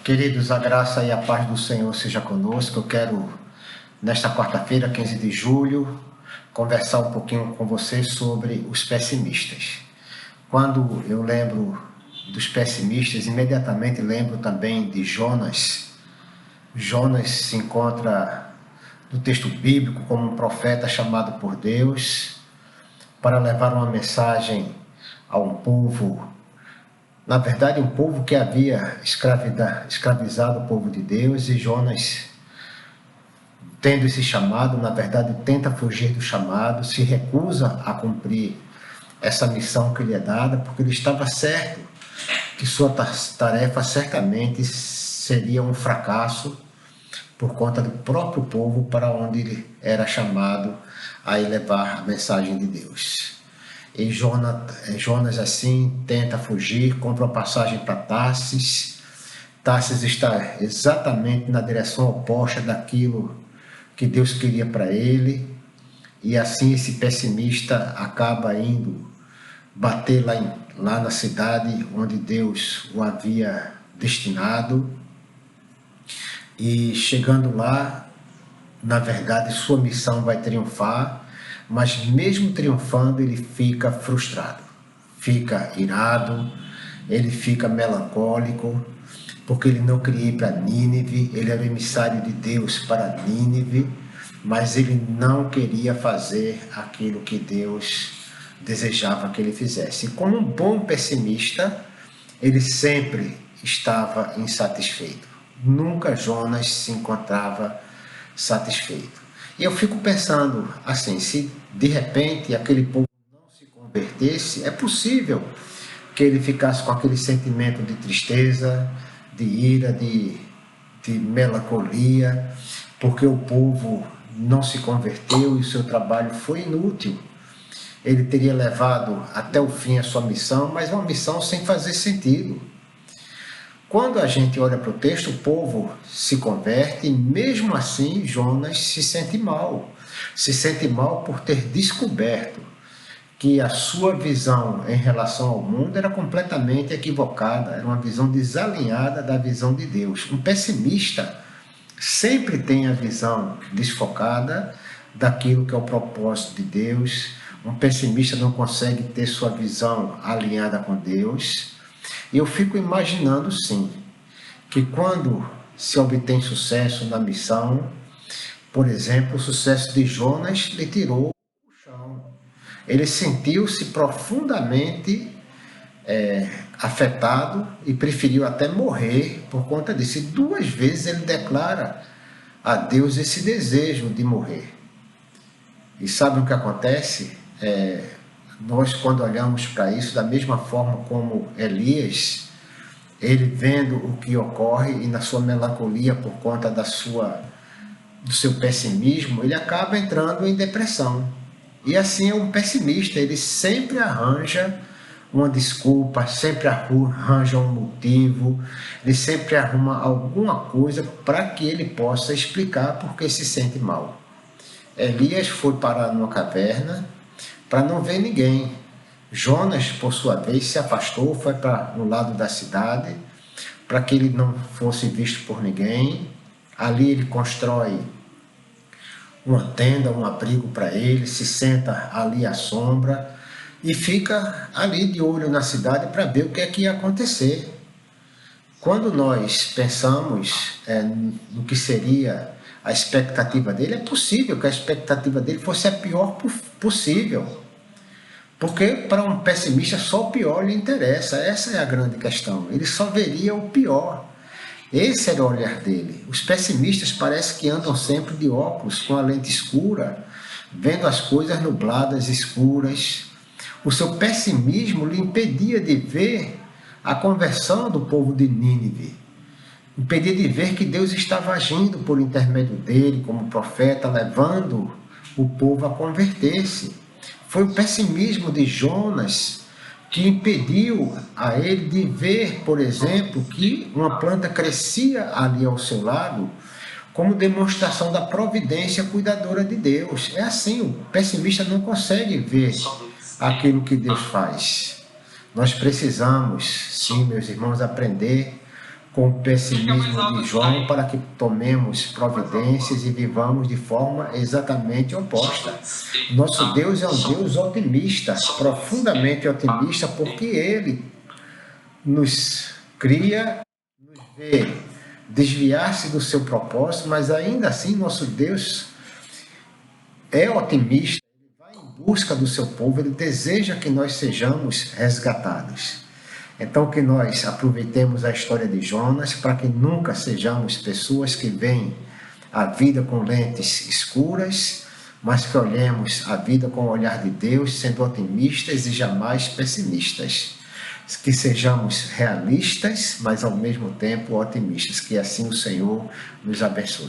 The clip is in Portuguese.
Queridos, a graça e a paz do Senhor seja conosco. Eu quero, nesta quarta-feira, 15 de julho, conversar um pouquinho com vocês sobre os pessimistas. Quando eu lembro dos pessimistas, imediatamente lembro também de Jonas. Jonas se encontra no texto bíblico como um profeta chamado por Deus para levar uma mensagem a um povo, na verdade, um povo que havia escravizado o povo de Deus, e Jonas, tendo esse chamado, na verdade, tenta fugir do chamado, se recusa a cumprir essa missão que lhe é dada, porque ele estava certo que sua tarefa certamente seria um fracasso por conta do próprio povo para onde ele era chamado a levar a mensagem de Deus. E Jonas assim tenta fugir, compra uma passagem para Tarsis. Tarsis está exatamente na direção oposta daquilo que Deus queria para ele, e assim esse pessimista acaba indo bater lá na cidade onde Deus o havia destinado, e chegando lá, na verdade, sua missão vai triunfar, mas mesmo triunfando, ele fica frustrado, fica irado, ele fica melancólico, porque ele não queria ir para Nínive, ele era o emissário de Deus para Nínive, mas ele não queria fazer aquilo que Deus desejava que ele fizesse. E como um bom pessimista, ele sempre estava insatisfeito. Nunca Jonas se encontrava satisfeito. E eu fico pensando assim, se de repente aquele povo não se convertesse, é possível que ele ficasse com aquele sentimento de tristeza, de ira, de melancolia, porque o povo não se converteu e o seu trabalho foi inútil. Ele teria levado até o fim a sua missão, mas uma missão sem fazer sentido. Quando a gente olha para o texto, o povo se converte e mesmo assim Jonas se sente mal. Se sente mal por ter descoberto que a sua visão em relação ao mundo era completamente equivocada, era uma visão desalinhada da visão de Deus. Um pessimista sempre tem a visão desfocada daquilo que é o propósito de Deus. Um pessimista não consegue ter sua visão alinhada com Deus. E eu fico imaginando, sim, que quando se obtém sucesso na missão, por exemplo, o sucesso de Jonas lhe tirou o chão. Ele sentiu-se profundamente afetado e preferiu até morrer por conta disso. E 2 vezes ele declara a Deus esse desejo de morrer. E sabe o que acontece? Nós, quando olhamos para isso, da mesma forma como Elias, ele vendo o que ocorre e na sua melancolia por conta do seu pessimismo, ele acaba entrando em depressão. E assim é um pessimista, ele sempre arranja uma desculpa, sempre arranja um motivo, ele sempre arruma alguma coisa para que ele possa explicar por que se sente mal. Elias foi parar numa caverna para não ver ninguém. Jonas, por sua vez, se afastou, foi para o lado da cidade, para que ele não fosse visto por ninguém. Ali ele constrói uma tenda, um abrigo para ele, se senta ali à sombra e fica ali de olho na cidade para ver o que é que ia acontecer. Quando nós pensamos no que seria a expectativa dele, é possível que a expectativa dele fosse a pior possível. Porque para um pessimista só o pior lhe interessa, essa é a grande questão. Ele só veria o pior. Esse era o olhar dele. Os pessimistas parece que andam sempre de óculos, com a lente escura, vendo as coisas nubladas, escuras. O seu pessimismo lhe impedia de ver a conversão do povo de Nínive. Impedia de ver que Deus estava agindo por intermédio dele, como profeta, levando o povo a converter-se. Foi o pessimismo de Jonas que impediu a ele de ver, por exemplo, que uma planta crescia ali ao seu lado, como demonstração da providência cuidadora de Deus. É assim, o pessimista não consegue ver aquilo que Deus faz. Nós precisamos, sim, meus irmãos, aprender com o pessimismo de João para que tomemos providências e vivamos de forma exatamente oposta. Nosso Deus é um Deus otimista, profundamente otimista, porque Ele nos cria, nos vê desviar-se do seu propósito, mas ainda assim nosso Deus é otimista, Ele vai em busca do seu povo, Ele deseja que nós sejamos resgatados. Então que nós aproveitemos a história de Jonas para que nunca sejamos pessoas que veem a vida com lentes escuras, mas que olhemos a vida com o olhar de Deus, sendo otimistas e jamais pessimistas. Que sejamos realistas, mas ao mesmo tempo otimistas. Que assim o Senhor nos abençoe.